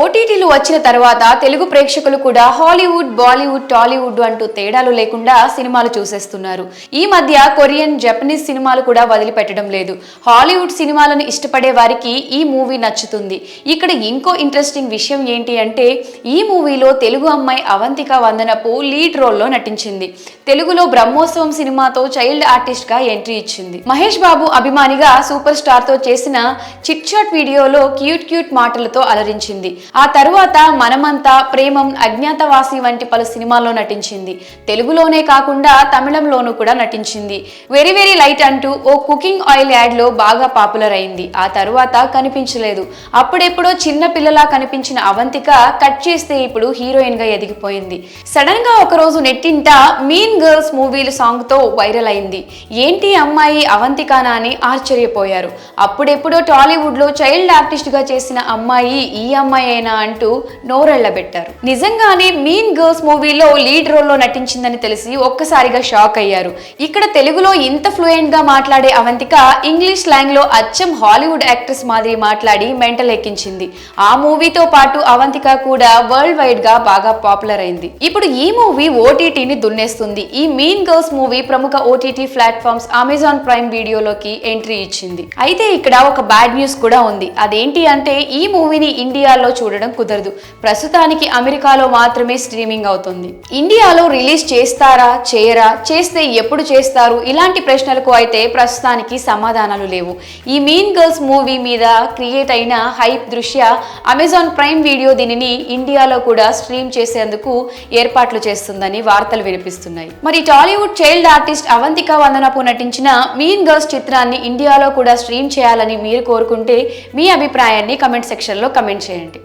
ఓటీటీలు వచ్చిన తర్వాత తెలుగు ప్రేక్షకులు కూడా హాలీవుడ్, బాలీవుడ్, టాలీవుడ్ అంటూ తేడాలు లేకుండా సినిమాలు చూసేస్తున్నారు. ఈ మధ్య కొరియన్, జపనీస్ సినిమాలు కూడా వదిలిపెట్టడం లేదు. హాలీవుడ్ సినిమాలను ఇష్టపడే వారికి ఈ మూవీ నచ్చుతుంది. ఇక్కడ ఇంకో ఇంట్రెస్టింగ్ విషయం ఏంటి అంటే ఈ మూవీలో తెలుగు అమ్మాయి అవంతిక వందనపు లీడ్ రోల్లో నటించింది. తెలుగులో బ్రహ్మోత్సవం సినిమాతో చైల్డ్ ఆర్టిస్ట్ గా ఎంట్రీ ఇచ్చింది. మహేష్ బాబు అభిమానిగా సూపర్ స్టార్ తో చేసిన చిట్ చాట్ వీడియోలో క్యూట్ మాటలతో అలరించింది. ఆ తరువాత మనమంతా, ప్రేమం, అజ్ఞాతవాసి వంటి పలు సినిమాల్లో నటించింది. తెలుగులోనే కాకుండా తమిళంలోనూ కూడా నటించింది. వెరీ లైట్ అంటూ ఓ కుకింగ్ ఆయిల్ యాడ్ లో బాగా పాపులర్ అయింది. ఆ తరువాత కనిపించలేదు. అప్పుడెప్పుడో చిన్న పిల్లలా కనిపించిన అవంతిక కట్ చేస్తే ఇప్పుడు హీరోయిన్ గా ఎదిగిపోయింది. సడన్ గా ఒకరోజు నెట్టింట మీన్ గర్ల్స్ మూవీలు సాంగ్ తో వైరల్ అయింది. ఏంటి అమ్మాయి అవంతికానా అని ఆశ్చర్యపోయారు. అప్పుడెప్పుడో టాలీవుడ్ లో చైల్డ్ ఆర్టిస్ట్ గా చేసిన అమ్మాయి ఈ అమ్మాయి అయినా అంటూ నోరెళ్లబెట్టారు. నిజంగానే మీన్ గర్ల్స్ మూవీలో లీడ్ రోల్లో నటించిందని తెలిసి ఒక్కసారిగా షాక్ అయ్యారు. ఇక్కడ తెలుగులో ఇంత ఫ్లూయెంట్ గా మాట్లాడే అవంతిక ఇంగ్లీష్ స్లాంగ్ లో అచ్చం హాలీవుడ్ యాక్ట్రెస్ మాదిరి మాట్లాడి మెంటల్ ఎక్కించింది. ఆ మూవీతో పాటు అవంతిక కూడా వరల్డ్ వైడ్ గా బాగా పాపులర్ అయింది. ఇప్పుడు ఈ మూవీ ఓటీటీని దున్నేస్తుంది. ఈ మీన్ గర్ల్స్ మూవీ ప్రముఖ ఓటీటీ ప్లాట్ఫామ్స్ అమెజాన్ ప్రైమ్ వీడియోలోకి ఎంట్రీ ఇచ్చింది. అయితే ఇక్కడ ఒక బ్యాడ్ న్యూస్ కూడా ఉంది. అదేంటి అంటే ఈ మూవీని ఇండియాలో చూడడం కుదరదు. ప్రస్తుతానికి అమెరికాలో మాత్రమే స్ట్రీమింగ్ అవుతుంది. ఇండియాలో రిలీజ్ చేస్తారా, చేయరా, చేస్తే ఎప్పుడు చేస్తారు, ఇలాంటి ప్రశ్నలకు అయితే ప్రస్తుతానికి సమాధానాలు లేవు. ఈ మీన్ గర్ల్స్ మూవీ మీద క్రియేట్ అయిన హైప్ దృష్ట్యా అమెజాన్ ప్రైమ్ వీడియో దీనిని ఇండియాలో కూడా స్ట్రీమ్ చేసేందుకు ఏర్పాట్లు చేస్తుందని వార్తలు వినిపిస్తున్నాయి. మరి టాలీవుడ్ చైల్డ్ ఆర్టిస్ట్ అవంతిక వందనపు నటించిన మీన్ గర్ల్స్ చిత్రాన్ని ఇండియాలో కూడా స్ట్రీమ్ చేయాలని మీరు కోరుకుంటే మీ అభిప్రాయాన్ని కమెంట్ సెక్షన్ లో కమెంట్ చేయండి.